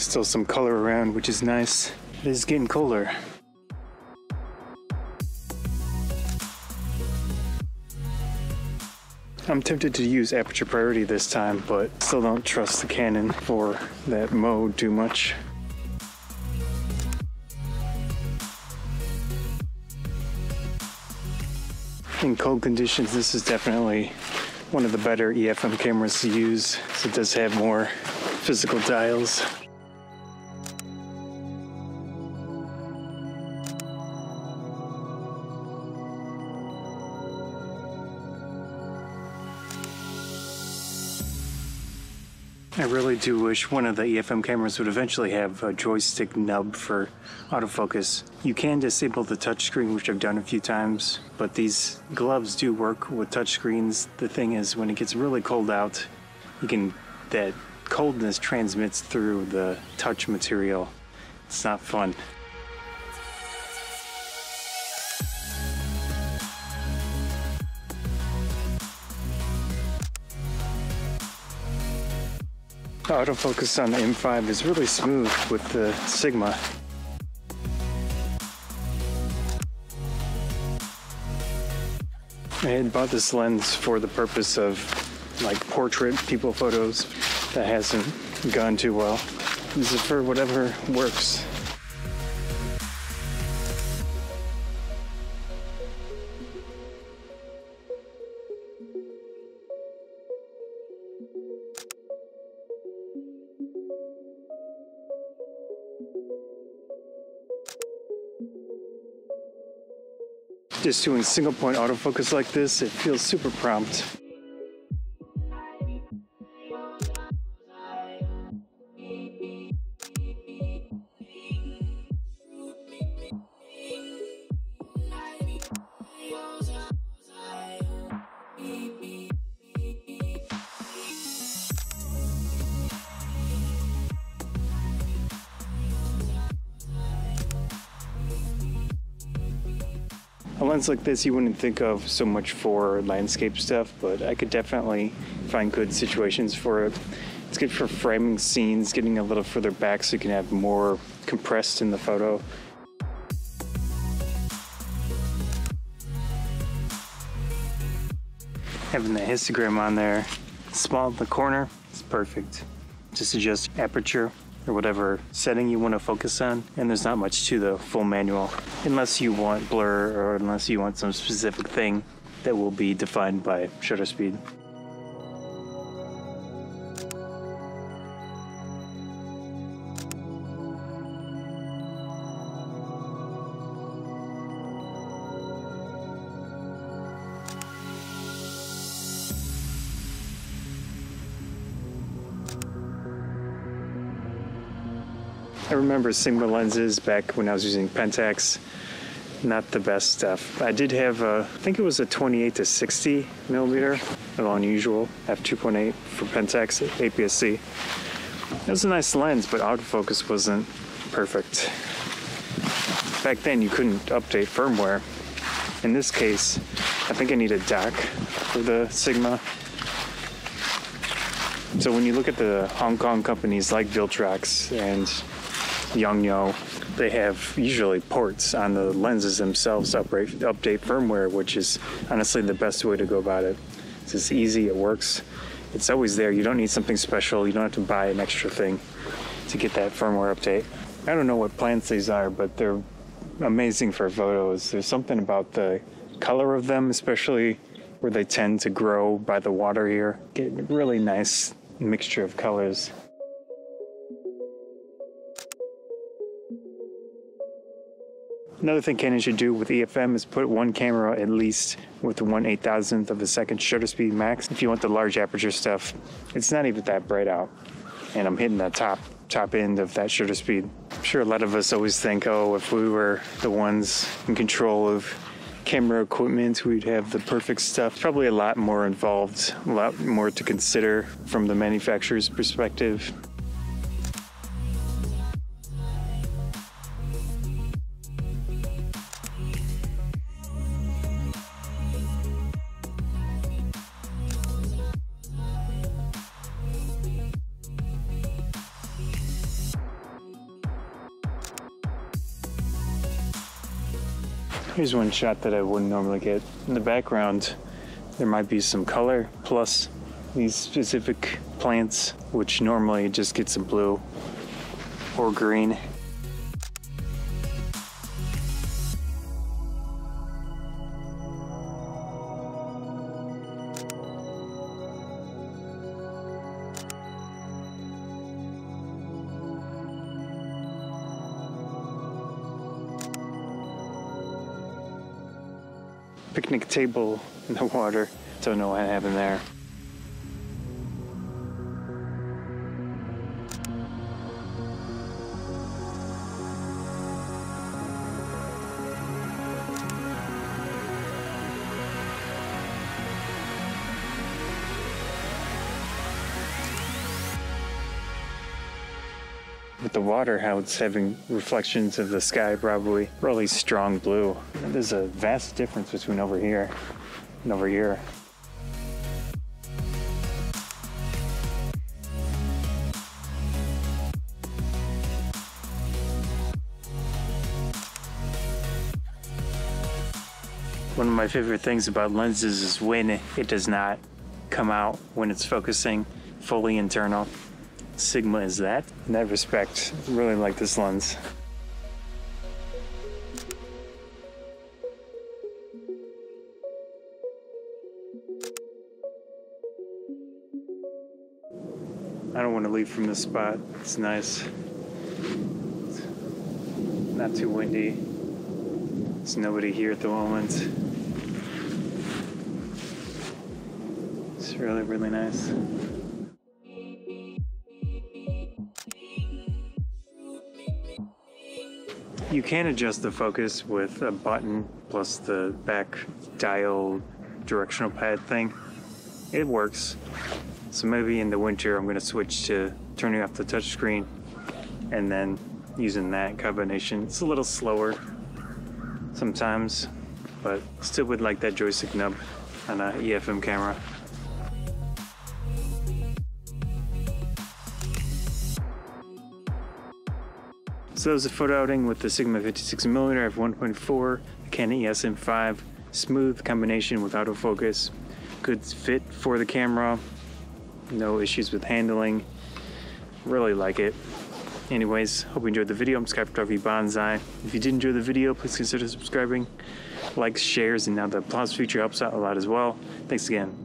Still some color around, which is nice. It is getting colder. I'm tempted to use aperture priority this time, but still don't trust the Canon for that mode too much. In cold conditions, this is definitely one of the better EFM cameras to use, so it does have more physical dials. I really do wish one of the EFM cameras would eventually have a joystick nub for autofocus. You can disable the touchscreen, which I've done a few times, but these gloves do work with touchscreens. The thing is, when it gets really cold out, that coldness transmits through the touch material. It's not fun. The autofocus on the M5 is really smooth with the Sigma. I had bought this lens for the purpose of like portrait people photos. That hasn't gone too well. This is for whatever works. Just doing single point autofocus like this, it feels super prompt. A lens like this you wouldn't think of so much for landscape stuff, but I could definitely find good situations for it. It's good for framing scenes, getting a little further back so you can have more compressed in the photo. Having the histogram on there, small in the corner, it's perfect. Just adjust aperture or whatever setting you want to focus on, and there's not much to the full manual unless you want blur or unless you want some specific thing that will be defined by shutter speed. I remember Sigma lenses back when I was using Pentax. Not the best stuff. I did have I think it was a 28 to 60 millimeter, a little unusual, f2.8 for Pentax APS-C. It was a nice lens, but autofocus wasn't perfect. Back then you couldn't update firmware. In this case, I think I need a dock for the Sigma. So when you look at the Hong Kong companies like Viltrox and Yongnuo, they have usually ports on the lenses themselves to update firmware, which is honestly the best way to go about it. It's just easy, it works. It's always there. You don't need something special. You don't have to buy an extra thing to get that firmware update. I don't know what plants these are, but they're amazing for photos. There's something about the color of them, especially where they tend to grow by the water here. Get a really nice mixture of colors. Another thing Canon should do with EFM is put one camera at least with 1/8000th of a second shutter speed max. If you want the large aperture stuff, it's not even that bright out. And I'm hitting the top end of that shutter speed. I'm sure a lot of us always think, oh, if we were the ones in control of camera equipment, we'd have the perfect stuff. Probably a lot more involved, a lot more to consider from the manufacturer's perspective. Here's one shot that I wouldn't normally get. In the background, there might be some color, plus these specific plants, which normally just get some blue or green. Picnic table in the water. Don't know what happened there. With the water, how it's having reflections of the sky, probably really strong blue. There's a vast difference between over here and over here. One of my favorite things about lenses is when it does not come out when it's focusing fully internal. Sigma is that. In that respect, I really like this lens. I don't want to leave from this spot. It's nice. Not too windy. There's nobody here at the moment. It's really, really nice. You can adjust the focus with a button plus the back dial directional pad thing. It works. So maybe in the winter I'm going to switch to turning off the touchscreen and then using that combination. It's a little slower sometimes, but still would like that joystick nub on an EFM camera. So that was a photo outing with the Sigma 56mm f1.4, the Canon EOS M5, smooth combination with autofocus, good fit for the camera, no issues with handling, really like it. Anyways, hope you enjoyed the video. I'm Skyphotography Banzai. If you did enjoy the video, please consider subscribing, likes, shares, and now the applause feature helps out a lot as well. Thanks again.